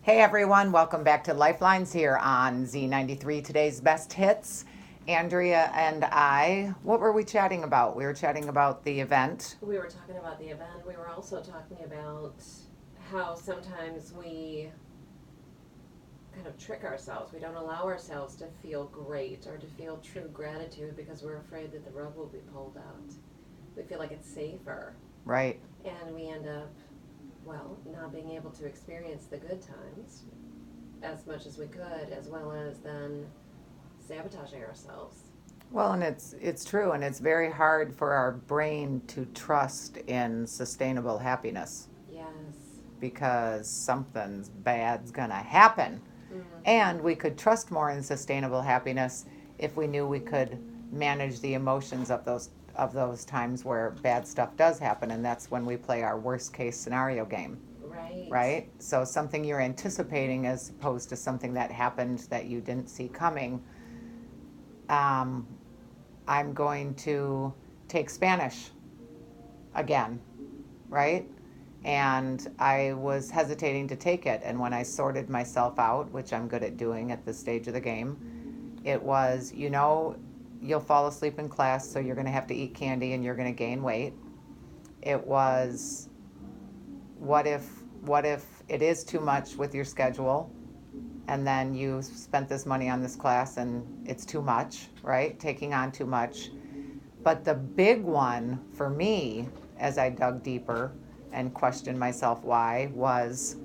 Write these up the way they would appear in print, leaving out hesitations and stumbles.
Hey everyone, welcome back to Lifelines here on Z93, today's best hits. Andrea and I, what were we chatting about? We were chatting about the event. We were talking about the event. We were also talking about how sometimes we kind of trick ourselves. We don't allow ourselves to feel great or to feel true gratitude because we're afraid that the rug will be pulled out. We feel like it's safer. Right. And we end up, not being able to experience the good times as much as we could, as well as then sabotaging ourselves. Well, and it's true, and it's very hard for our brain to trust in sustainable happiness Yes. because something's bad's gonna happen. And we could trust more in sustainable happiness if we knew we could manage the emotions of those times where bad stuff does happen, and that's when we play our worst case scenario game. Right. Right? So something you're anticipating as opposed to something that happened that you didn't see coming. Um, I'm going to take Spanish again, right? And I was hesitating to take it. And when I sorted myself out, which I'm good at doing at this stage of the game, it was, you'll fall asleep in class, so you're going to have to eat candy and you're going to gain weight. It was, what if it is too much with your schedule and then you spent this money on this class and it's too much, right? Taking on too much. But the big one for me, as I dug deeper and questioned myself why, was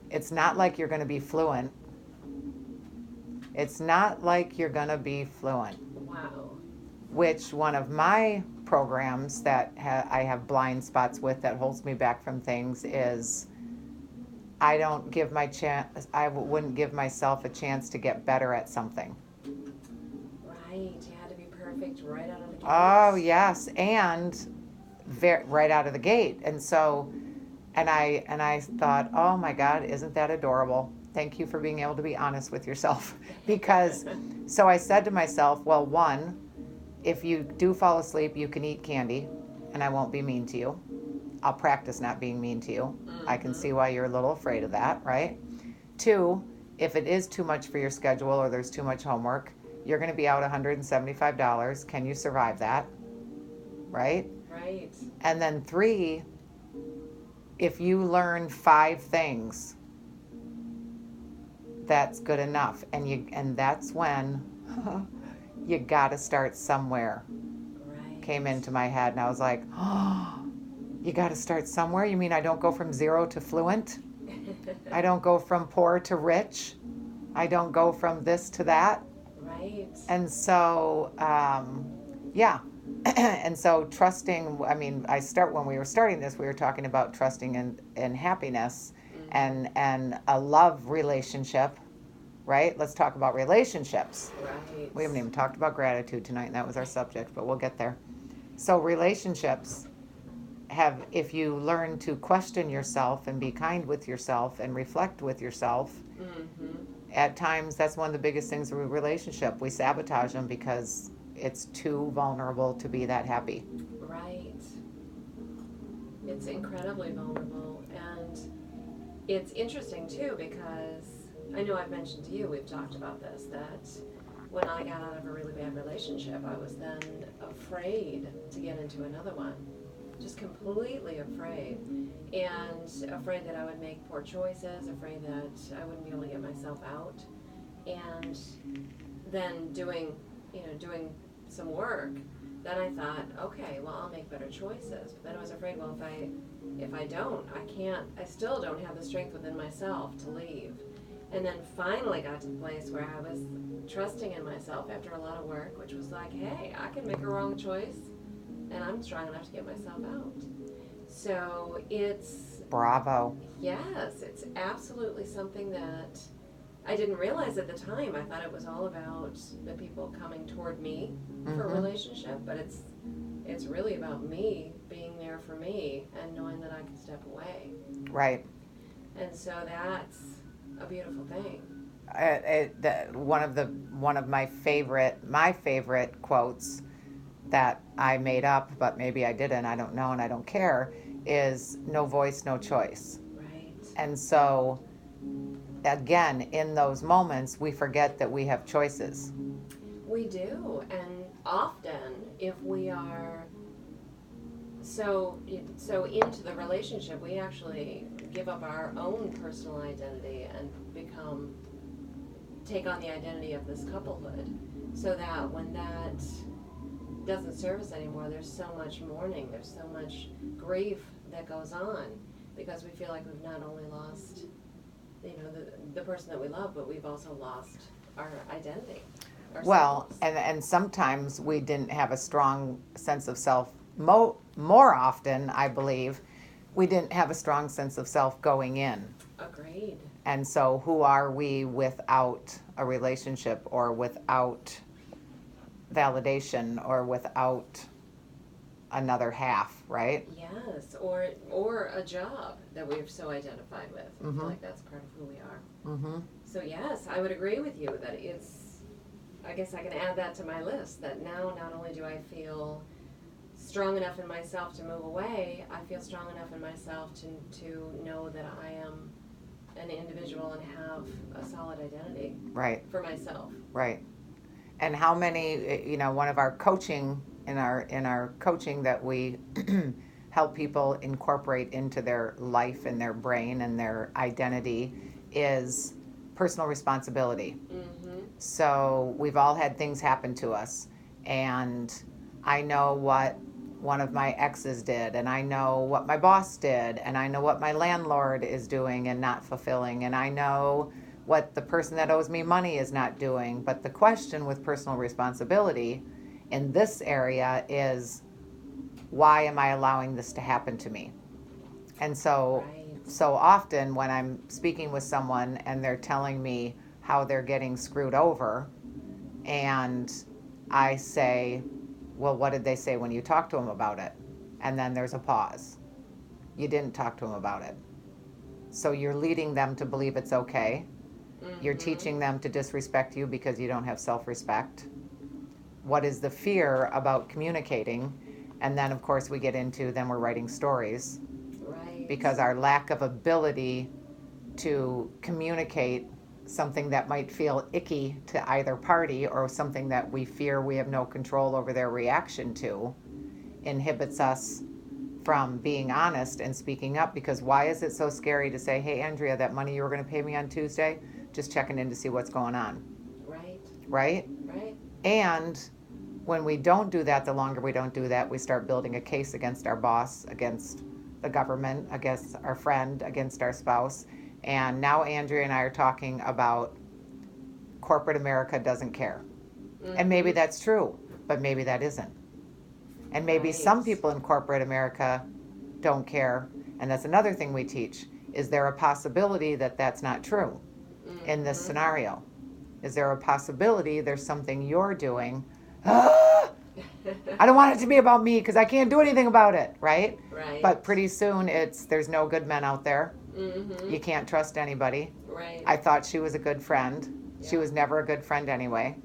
it's not like you're going to be fluent. It's not like you're going to be fluent. Wow. Which one of my programs that I have blind spots with that holds me back from things is I don't give my chance. I wouldn't give myself a chance to get better at something. Right. You had to be perfect right out of the gate. Oh yes, and right out of the gate. And so, and I thought, oh my God, isn't that adorable? Thank you for being able to be honest with yourself. Because, so I said to myself, well, one, if you do fall asleep, you can eat candy, and I won't be mean to you. I'll practice not being mean to you. I can see why you're a little afraid of that, right? Two, if it is too much for your schedule or there's too much homework, you're going to be out $175. Can you survive that? Right? Right. And then three, if you learn 5 things, that's good enough. And that's when you got to start somewhere. Right. Came into my head, and I was like, oh, you got to start somewhere? You mean I don't go from 0 to fluent? I don't go from poor to rich? I don't go from this to that? Right. And so, yeah. And so trusting, when we were starting this, we were talking about trusting in happiness and a love relationship, right? Let's talk about relationships. Right. We haven't even talked about gratitude tonight, and that was our subject, but we'll get there. So relationships if you learn to question yourself and be kind with yourself and reflect with yourself, at times that's one of the biggest things of a relationship. We sabotage them because it's too vulnerable to be that happy. Right. It's incredibly vulnerable. And it's interesting, too, because I know I've mentioned to you, we've talked about this, that when I got out of a really bad relationship, I was then afraid to get into another one. Just completely afraid. And afraid that I would make poor choices, afraid that I wouldn't be able to get myself out. And then doing some work, then I thought, okay, well, I'll make better choices. But then I was afraid, well, if I don't, I still don't have the strength within myself to leave. And then finally got to the place where I was trusting in myself after a lot of work, which was like, hey, I can make a wrong choice, and I'm strong enough to get myself out. So it's... Bravo. Yes, it's absolutely something that I didn't realize at the time. I thought it was all about the people coming toward me for a relationship, but it's really about me being there for me and knowing that I can step away. Right. And so that's a beautiful thing. One of my favorite quotes that I made up, but maybe I didn't, I don't know, and I don't care, is no voice, no choice. Right. And so again, in those moments, we forget that we have choices. We do, and often if we are so into the relationship, we actually give up our own personal identity and take on the identity of this couplehood, so that when that doesn't serve us anymore, there's so much mourning, there's so much grief that goes on, because we feel like we've not only lost, the person that we love, but we've also lost our identity. Well, and sometimes we didn't have a strong sense of self. More often, I believe, we didn't have a strong sense of self going in. Agreed. And so who are we without a relationship, or without validation, or without another half, right? Yes, or a job that we've so identified with. I Mhm. feel like that's part of who we are. Mm-hmm. So yes, I would agree with you that I guess I can add that to my list, that now not only do I feel strong enough in myself to move away, I feel strong enough in myself to know that I am an individual and have a solid identity Right, for myself. right. And how many, one of our coaching, in our coaching that we help people incorporate into their life and their brain and their identity, is personal responsibility. Mm-hmm. So we've all had things happen to us, and I know what one of my exes did, and I know what my boss did, and I know what my landlord is doing and not fulfilling, and I know what the person that owes me money is not doing. But the question with personal responsibility in this area is, why am I allowing this to happen to me? And so Right. so often when I'm speaking with someone and they're telling me how they're getting screwed over, and I say, well, what did they say when you talked to them about it? And then there's a pause. You didn't talk to them about it. So you're leading them to believe it's okay. Mm-hmm. You're teaching them to disrespect you because you don't have self-respect. What is the fear about communicating? And then, of course, we get into, then we're writing stories, Right. because our lack of ability to communicate something that might feel icky to either party, or something that we fear we have no control over their reaction to, inhibits us from being honest and speaking up. Because why is it so scary to say, hey, Andrea, that money you were going to pay me on Tuesday, just checking in to see what's going on? Right. Right? Right. And when we don't do that, the longer we don't do that, we start building a case against our boss, against the government, against our friend, against our spouse. And now Andrea and I are talking about corporate America doesn't care. Mm-hmm. And maybe that's true, but maybe that isn't. And maybe Right. some people in corporate America don't care. And that's another thing we teach. Is there a possibility that that's not true in this Mm-hmm. scenario? Is there a possibility there's something you're doing? I don't want it to be about me because I can't do anything about it, right? Right. But pretty soon there's no good men out there. Mm-hmm. You can't trust anybody. Right. I thought she was a good friend. She Yeah. was never a good friend anyway.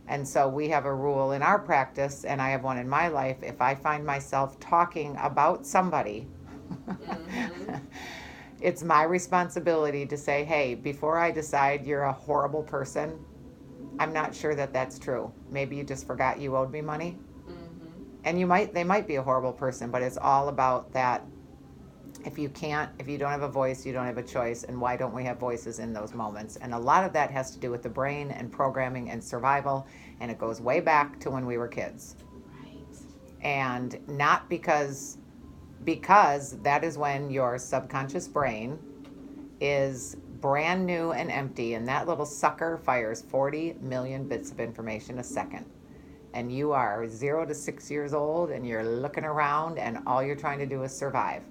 And so we have a rule in our practice, and I have one in my life. If I find myself talking about somebody, Mm-hmm. it's my responsibility to say, hey, before I decide you're a horrible person, I'm not sure that that's true. Maybe you just forgot you owed me money. Mm-hmm. And they might be a horrible person, but it's all about that. If you don't have a voice, you don't have a choice. And why don't we have voices in those moments? And a lot of that has to do with the brain and programming and survival. And it goes way back to when we were kids. Right. And not because that is when your subconscious brain is brand new and empty. And that little sucker fires 40 million bits of information a second. And you are 0 to 6 years old, and you're looking around, and all you're trying to do is survive.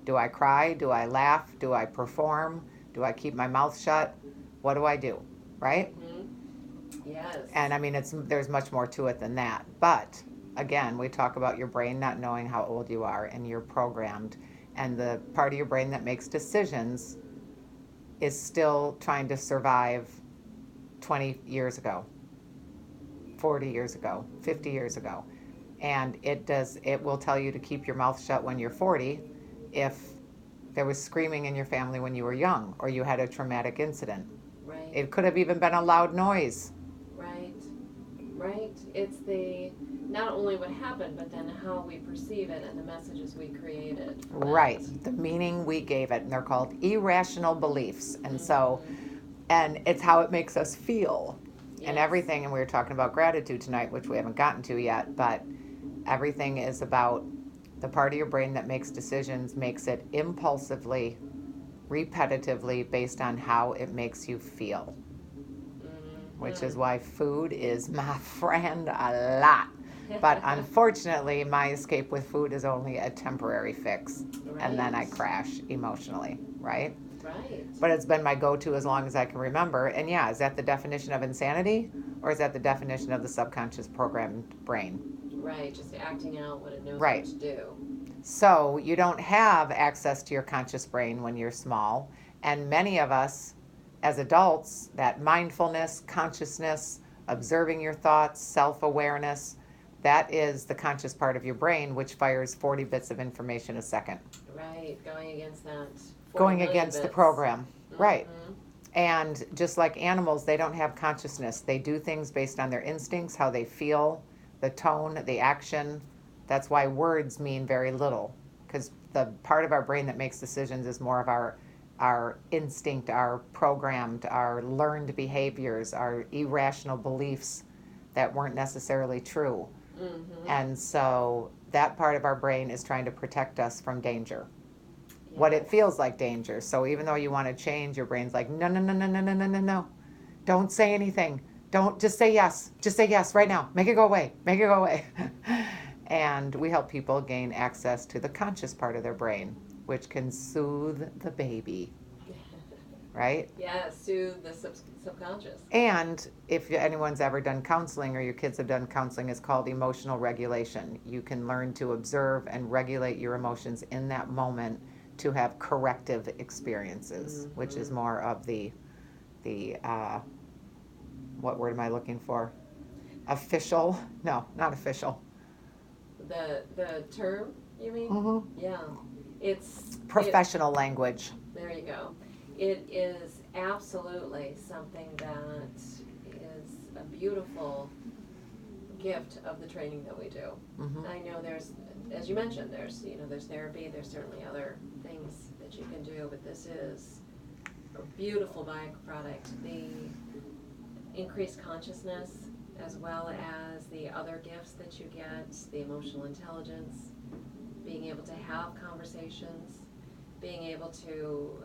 Do I cry? Do I laugh? Do I perform? Do I keep my mouth shut? What do I do? Right? Mm-hmm. Yes. And I mean, there's much more to it than that. But again, we talk about your brain not knowing how old you are, and you're programmed. And the part of your brain that makes decisions is still trying to survive 20 years ago, 40 years ago, 50 years ago. And it will tell you to keep your mouth shut when you're 40 if There was screaming in your family when you were young, or you had a traumatic incident. Right. It could have even been a loud noise. Right. Right. It's not only what happened, but then how we perceive it and the messages we created. Right. The meaning we gave it. And they're called irrational beliefs. And so, Mm-hmm. and it's how it makes us feel. And Yes. everything, and we were talking about gratitude tonight, which we haven't gotten to yet, but everything is about the part of your brain that makes decisions, makes it impulsively, repetitively, based on how it makes you feel. Which is why food is my friend a lot. But unfortunately, my escape with food is only a temporary fix. Right. And then I crash emotionally, right? Right. But it's been my go-to as long as I can remember. And yeah, is that the definition of insanity? Or is that the definition of the subconscious programmed brain? Right, just acting out what it knows Right. what to do. So you don't have access to your conscious brain when you're small. And many of us, as adults, that mindfulness, consciousness, observing your thoughts, self-awareness, that is the conscious part of your brain, which fires 40 bits of information a second. Right, going against that. 40 Going million against the bits. program. Right. Mhm. And just like animals, they don't have consciousness. They do things based on their instincts, how they feel, the tone, the action. That's why words mean very little, because the part of our brain that makes decisions is more of our instinct, our programmed, our learned behaviors, our irrational beliefs that weren't necessarily true. Mhm. And so that part of our brain is trying to protect us from danger. What it Yes. feels like danger. So even though you want to change, your brain's like, no, no, no, no, no, no, no, no, no. Don't say anything. Don't just say yes. Just say yes right now. Make it go away. Make it go away. And we help people gain access to the conscious part of their brain, which can soothe the baby, right? Yeah, soothe the subconscious. And if anyone's ever done counseling or your kids have done counseling, it's called emotional regulation. You can learn to observe and regulate your emotions in that moment to have corrective experiences, which is more of the what word am I looking for? Official? No, not official. The term, you mean? Mm-hmm. Yeah. It's Professional language. There you go. It is absolutely something that is a beautiful gift of the training that we do. Mm-hmm. I know there's, as you mentioned, there's therapy, there's certainly other things that you can do, but this is a beautiful byproduct. The increased consciousness, as well as the other gifts that you get, the emotional intelligence, being able to have conversations, being able to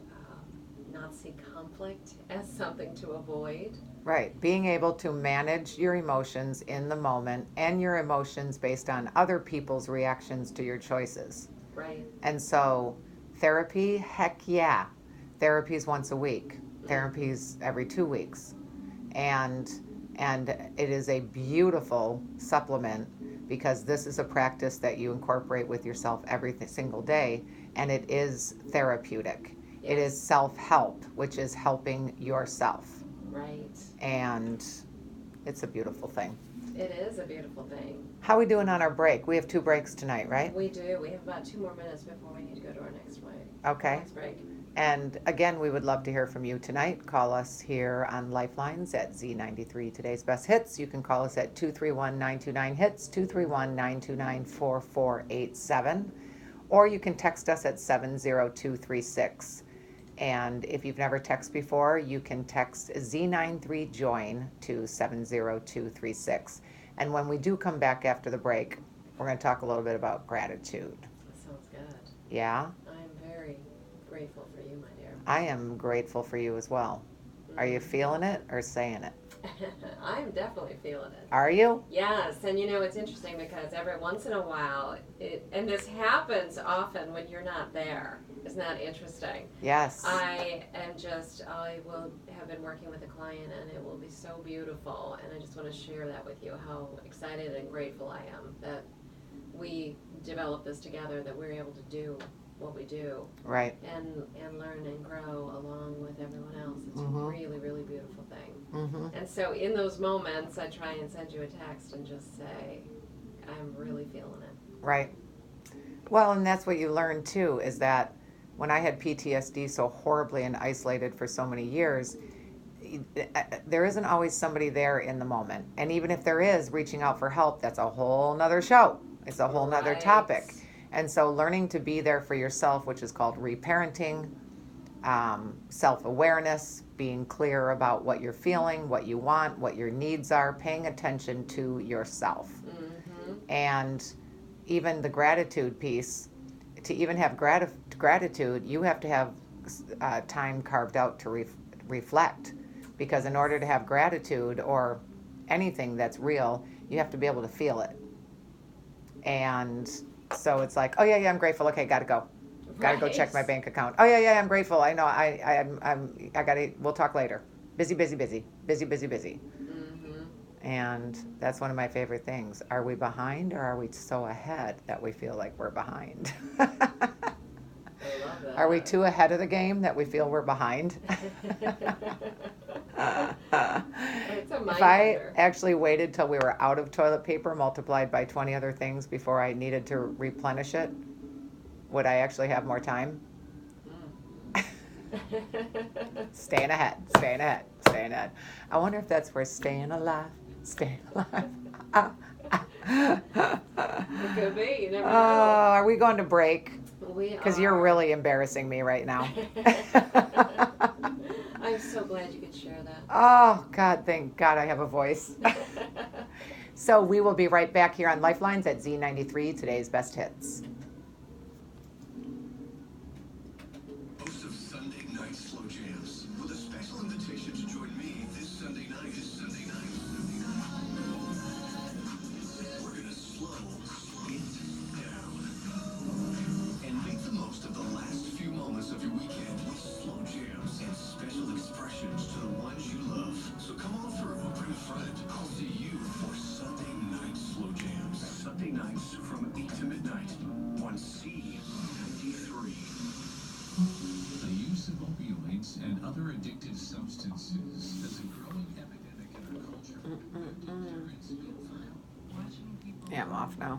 not see conflict as something to avoid. Right. Being able to manage your emotions in the moment and your emotions based on other people's reactions to your choices. Right. And so therapy, heck yeah. Therapy's once a week. Therapy's every 2 weeks. And it is a beautiful supplement because this is a practice that you incorporate with yourself every single day, and it is therapeutic. Yes. It is self-help, which is helping yourself. Right. And it's a beautiful thing. It is a beautiful thing. How are we doing on our break? We have 2 breaks tonight, right? We do. We have about 2 more minutes before we need to go to our next break. Okay. Next break. And again, we would love to hear from you tonight. Call us here on Lifelines at Z93 Today's Best Hits. You can call us at 231-929-HITS, 231-929-4487. Or you can text us at 70236. And if you've never texted before, you can text Z93JOIN to 70236. And when we do come back after the break, we're going to talk a little bit about gratitude. That sounds good. Yeah? I'm very grateful for you, my dear. I am grateful for you as well. Are you feeling it or saying it? I'm definitely feeling it. Are you? Yes, and it's interesting because every once in a while, and this happens often when you're not there. Isn't that interesting? Yes. I will have been working with a client and it will be so beautiful, and I just want to share that with you, how excited and grateful I am that we developed this together, that we're able to do what we do. Right. And learn and grow along with everyone else. It's a really, really beautiful thing. Mm-hmm. And so in those moments, I try and send you a text and just say, I'm really feeling it. Right. Well, and that's what you learn too, is that when I had PTSD so horribly and isolated for so many years, there isn't always somebody there in the moment. And even if there is, reaching out for help, that's a whole nother show. It's a whole nother topic. And so learning to be there for yourself, which is called reparenting, self-awareness, being clear about what you're feeling, what you want, what your needs are, paying attention to yourself. And even the gratitude piece, to even have gratitude, you have to have time carved out to reflect. Because in order to have gratitude or anything that's real, you have to be able to feel it. And so it's like, oh yeah, I'm grateful. Okay, gotta go. Gotta go check my bank account. Oh yeah, I'm grateful. I know. I gotta. We'll talk later. Busy. And that's one of my favorite things. Are we behind, or are we so ahead that we feel like we're behind? I love that. Are we too ahead of the game that we feel we're behind? It's a mind If I bender. actually waited till we were out of toilet paper multiplied by 20 other things before I needed to replenish it, would I actually have more time? Staying ahead. I wonder if that's where staying alive. It could be. You never Oh, know. are we going to break? We are. Because you're really embarrassing me right now. I'm so glad you could share that. Oh, God, thank God I have a voice. So we will be right back here on Lifelines at Z93, today's best hits. Host of Sunday Night Slow Jams with a special invitation to join me this Sunday night. We're gonna slow it down and make the most of the last few moments of your weekend with slow jams and special expressions to the ones you love. So come on through, bring a friend. I'll see you for Sunday Night Slow Jams. Sunday nights from 8 to midnight on C93. The use of opioids and other addictive substances is a growing epidemic in our culture. Yeah, I'm off now.